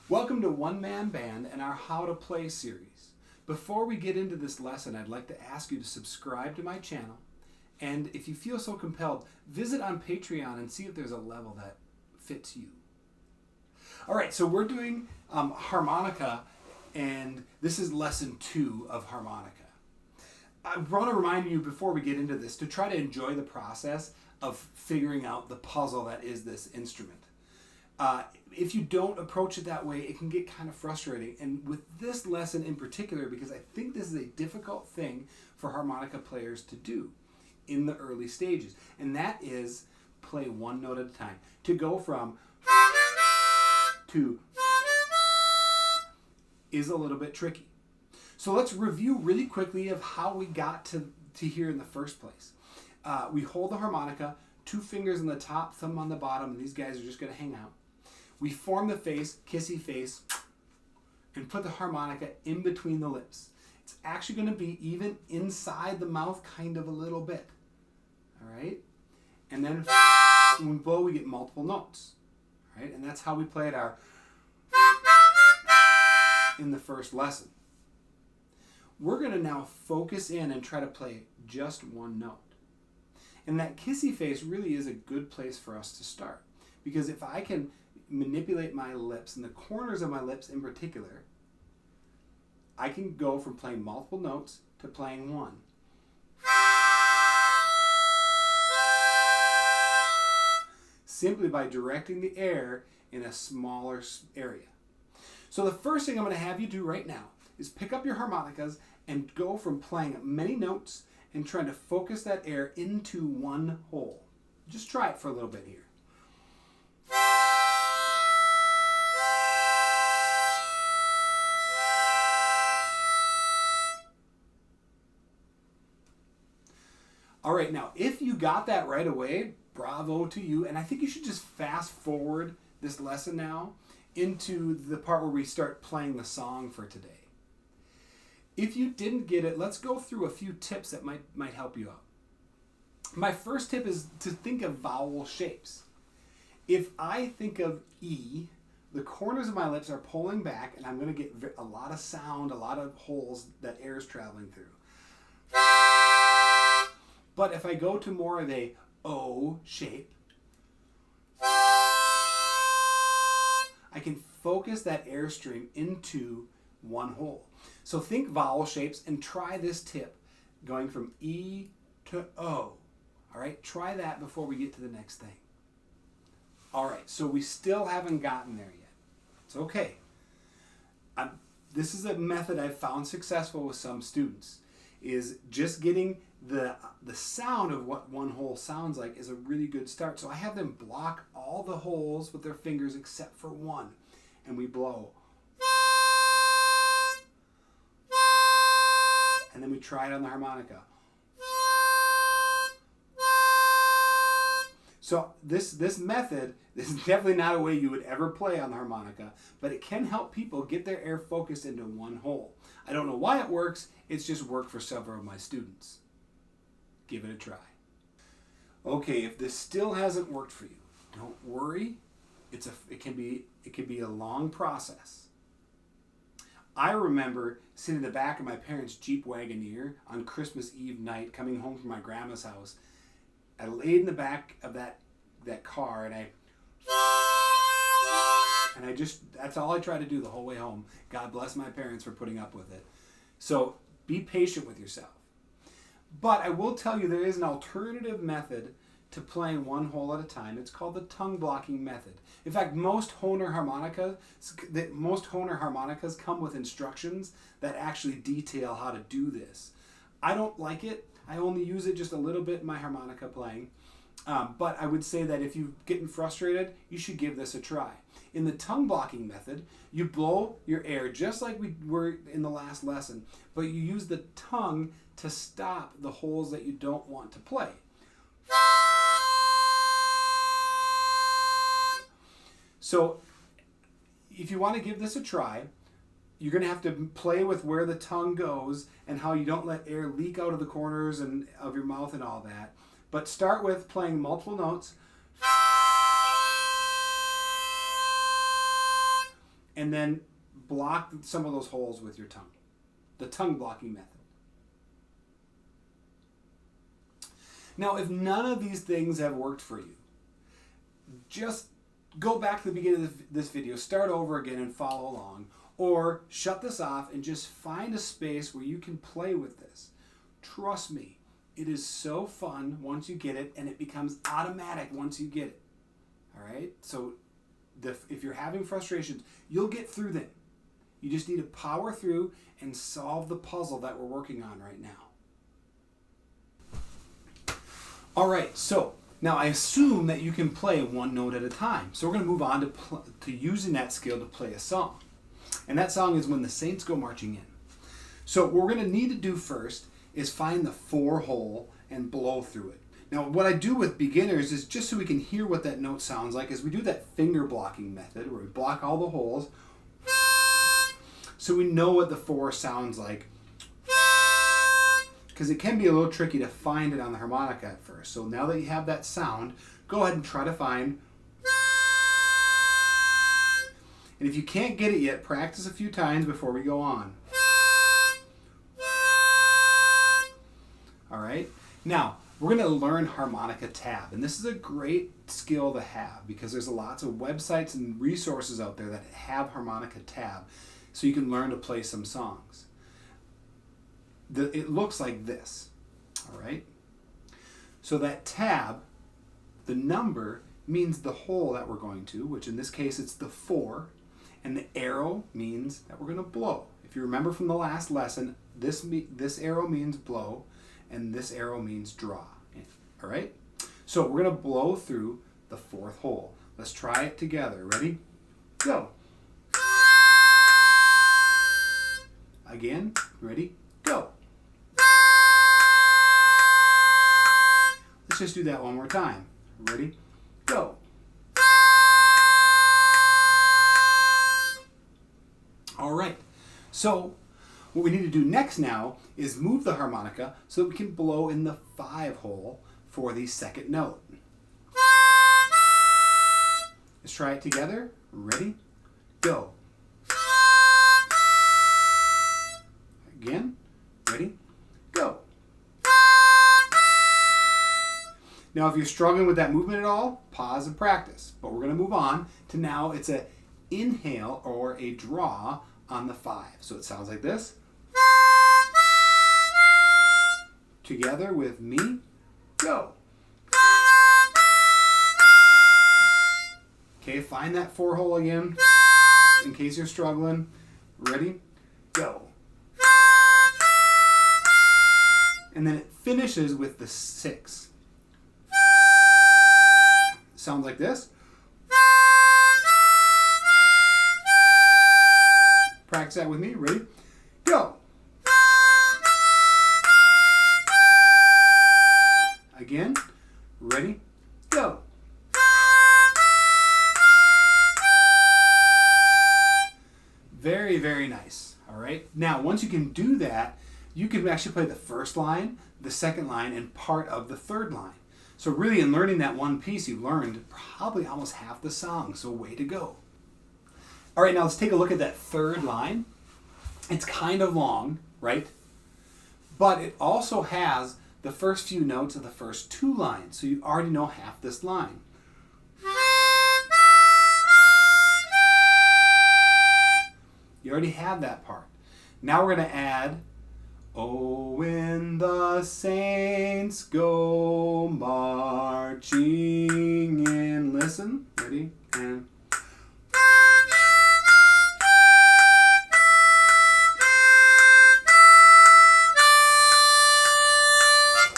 Welcome to One Man Band and our How to Play series. Before we get into this lesson, I'd like to ask you to subscribe to my channel, and if you feel so compelled, visit on Patreon and see if there's a level that fits you. Alright, so we're doing harmonica, and this is lesson 2 of harmonica. I want to remind you before we get into this to try to enjoy the process of figuring out the puzzle that is this instrument. If you don't approach it that way, it can get kind of frustrating. And with this lesson in particular, because I think this is a difficult thing for harmonica players to do in the early stages, and that is play one note at a time. To go from to is a little bit tricky. So let's review really quickly of how we got to here in the first place. We hold the harmonica, 2 fingers on the top, thumb on the bottom, and these guys are just going to hang out. We form the face, kissy face, and put the harmonica in between the lips. It's actually going to be even inside the mouth kind of a little bit. All right? And then when we blow, we get multiple notes. All right? And that's how we played our in the first lesson. We're going to now focus in and try to play just one note. And that kissy face really is a good place for us to start. Because if I can manipulate my lips, and the corners of my lips in particular, I can go from playing multiple notes to playing one. Simply by directing the air in a smaller area. So the first thing I'm going to have you do right now is pick up your harmonicas and go from playing many notes and trying to focus that air into one hole. Just try it for a little bit here. All right, now if you got that right away, bravo to you. And I think you should just fast forward this lesson now into the part where we start playing the song for today. If you didn't get it, let's go through a few tips that might help you out. My first tip is to think of vowel shapes. If I think of E, the corners of my lips are pulling back, and I'm going to get a lot of sound, a lot of holes that air is traveling through. But if I go to more of a O shape, I can focus that airstream into one hole. So think vowel shapes and try this tip going from E to O. All right, try that before we get to the next thing. All right, so we still haven't gotten there yet. It's okay. This is a method I've found successful with some students, is just getting the sound of what one hole sounds like is a really good start. So I have them block all the holes with their fingers except for one, and we blow. And then we try it on the harmonica. So this method is definitely not a way you would ever play on the harmonica, but it can help people get their air focused into one hole. I don't know why it works, it's just worked for several of my students. Give it a try. Okay, if this still hasn't worked for you, don't worry. It can be a long process. I remember sitting in the back of my parents' Jeep Wagoneer on Christmas Eve night, coming home from my grandma's house. I laid in the back of that car, and that's all I tried to do the whole way home. God bless my parents for putting up with it. So be patient with yourself. But I will tell you there is an alternative method to playing one hole at a time. It's called the tongue blocking method. In fact, most Hohner harmonicas come with instructions that actually detail how to do this. I don't like it. I only use it just a little bit in my harmonica playing. But I would say that if you're getting frustrated, you should give this a try. In the tongue blocking method, you blow your air just like we were in the last lesson, but you use the tongue to stop the holes that you don't want to play. So if you want to give this a try, you're going to have to play with where the tongue goes and how you don't let air leak out of the corners and of your mouth and all that. But start with playing multiple notes and then block some of those holes with your tongue. The tongue blocking method. Now, if none of these things have worked for you, just go back to the beginning of this video, start over again and follow along, or shut this off and just find a space where you can play with this. Trust me, it is so fun once you get it, and it becomes automatic once you get it. All right? So if you're having frustrations, you'll get through them. You just need to power through and solve the puzzle that we're working on right now. All right, so now I assume that you can play one note at a time. So we're going to move on to using that skill to play a song. And that song is When the Saints Go Marching In. So what we're going to need to do first is find the 4 hole and blow through it. Now what I do with beginners is just so we can hear what that note sounds like is we do that finger blocking method where we block all the holes so we know what the 4 sounds like. Because it can be a little tricky to find it on the harmonica at first. So now that you have that sound, go ahead and try to find. And if you can't get it yet, practice a few times before we go on. All right? Now, we're going to learn Harmonica Tab. And this is a great skill to have because there's lots of websites and resources out there that have Harmonica Tab so you can learn to play some songs. It looks like this, all right? So that tab, the number means the hole that we're going to, which in this case it's the 4, and the arrow means that we're going to blow. If you remember from the last lesson, this arrow means blow, and this arrow means draw, all right? So we're going to blow through the 4th hole. Let's try it together. Ready? Go. Again, ready? Go. Let's just do that one more time. Ready? Go. All right. So what we need to do next now is move the harmonica so that we can blow in the 5 hole for the 2nd note. Let's try it together. Ready? Go. Again. Ready? Go. Now, if you're struggling with that movement at all, pause and practice. But we're going to move on to now it's an inhale or a draw on the 5. So it sounds like this. Together with me, go. Okay, find that 4 hole again in case you're struggling. Ready? Go. And then it finishes with the 6. Sounds like this. Practice that with me. Ready? Go. Again. Ready? Go. Very, very nice. All right. Now, once you can do that, you can actually play the 1st line, the 2nd line, and part of the 3rd line. So really, in learning that one piece, you've learned probably almost half the song. So way to go. All right, now let's take a look at that 3rd line. It's kind of long, right? But it also has the first few notes of the first 2 lines. So you already know half this line. You already have that part. Now we're going to add, oh, when the saints go marching in. Listen, ready, and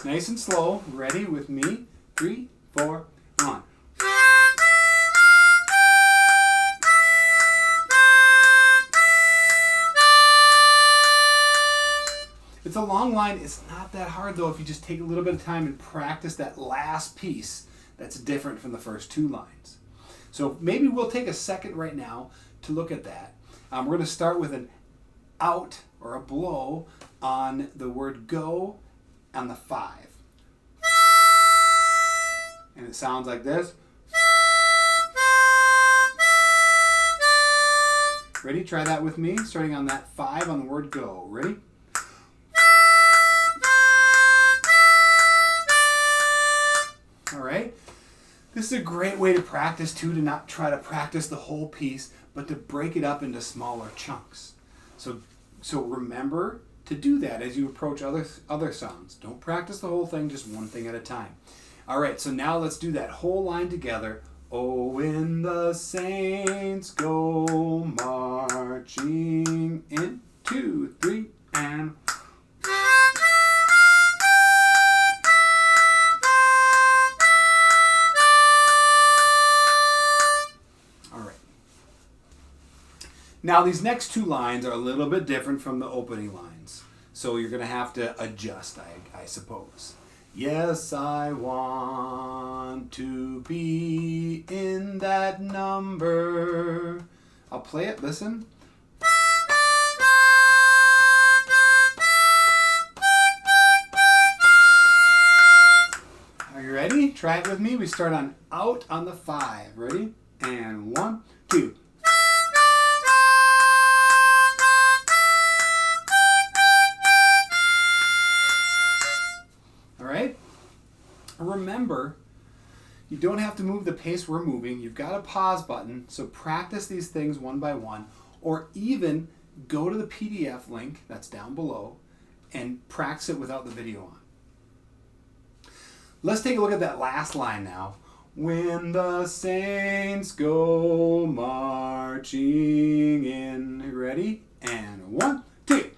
nice and slow. Ready with me? 3, 4, 1. It's a long line. It's not that hard though if you just take a little bit of time and practice that last piece that's different from the first 2 lines. So maybe we'll take a second right now to look at that. We're going to start with an out or a blow on the word go on the 5. And it sounds like this. Ready? Try that with me, starting on that 5 on the word go. Ready? All right. This is a great way to practice too, to not try to practice the whole piece, but to break it up into smaller chunks. So remember to do that as you approach other songs. Don't practice the whole thing, just one thing at a time. All right, so now let's do that whole line together. Oh, when the saints go marching in, 2, 3, and... All right. Now these next 2 lines are a little bit different from the opening lines. So you're going to have to adjust, I suppose. Yes, I want to be in that number. I'll play it, listen. Are you ready? Try it with me. We start on out on the 5. Ready? And 1, 2. Remember, you don't have to move the pace we're moving. You've got a pause button, so practice these things one by one, or even go to the PDF link that's down below and practice it without the video on. Let's take a look at that last line now. When the saints go marching in. Ready? And 1, 2.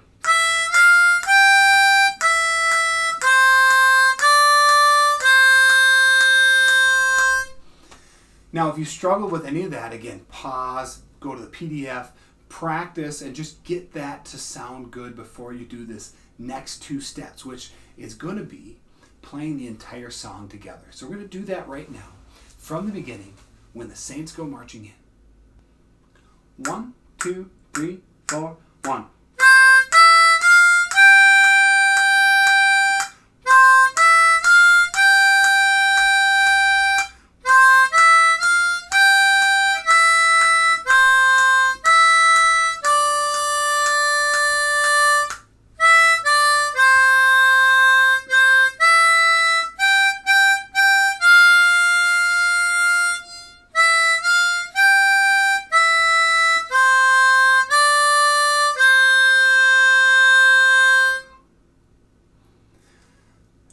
Now, if you struggle with any of that, again, pause, go to the PDF, practice, and just get that to sound good before you do this next 2 steps, which is going to be playing the entire song together. So we're going to do that right now, from the beginning, when the saints go marching in. 1, 2, 3, 4, 1.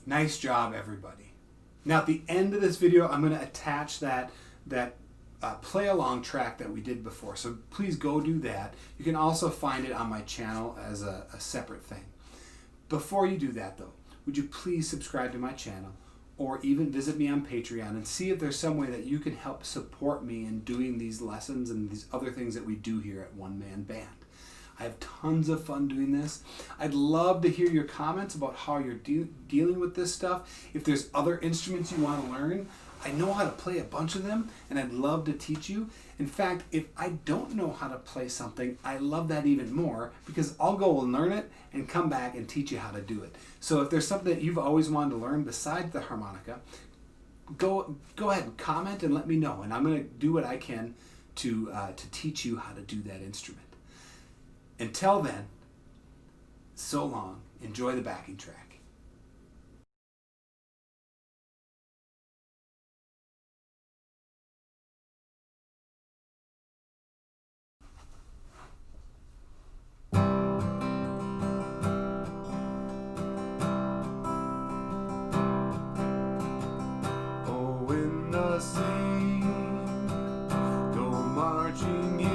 Nice job, everybody. Now, at the end of this video, I'm going to attach that play-along track that we did before. So please go do that. You can also find it on my channel as a separate thing. Before you do that, though, would you please subscribe to my channel or even visit me on Patreon and see if there's some way that you can help support me in doing these lessons and these other things that we do here at One Man Band. I have tons of fun doing this. I'd love to hear your comments about how you're dealing with this stuff. If there's other instruments you want to learn, I know how to play a bunch of them, and I'd love to teach you. In fact, if I don't know how to play something, I love that even more, because I'll go and learn it and come back and teach you how to do it. So if there's something that you've always wanted to learn besides the harmonica, go ahead and comment and let me know, and I'm going to do what I can to teach you how to do that instrument. Until then, so long. Enjoy the backing track. Oh, when the saints go marching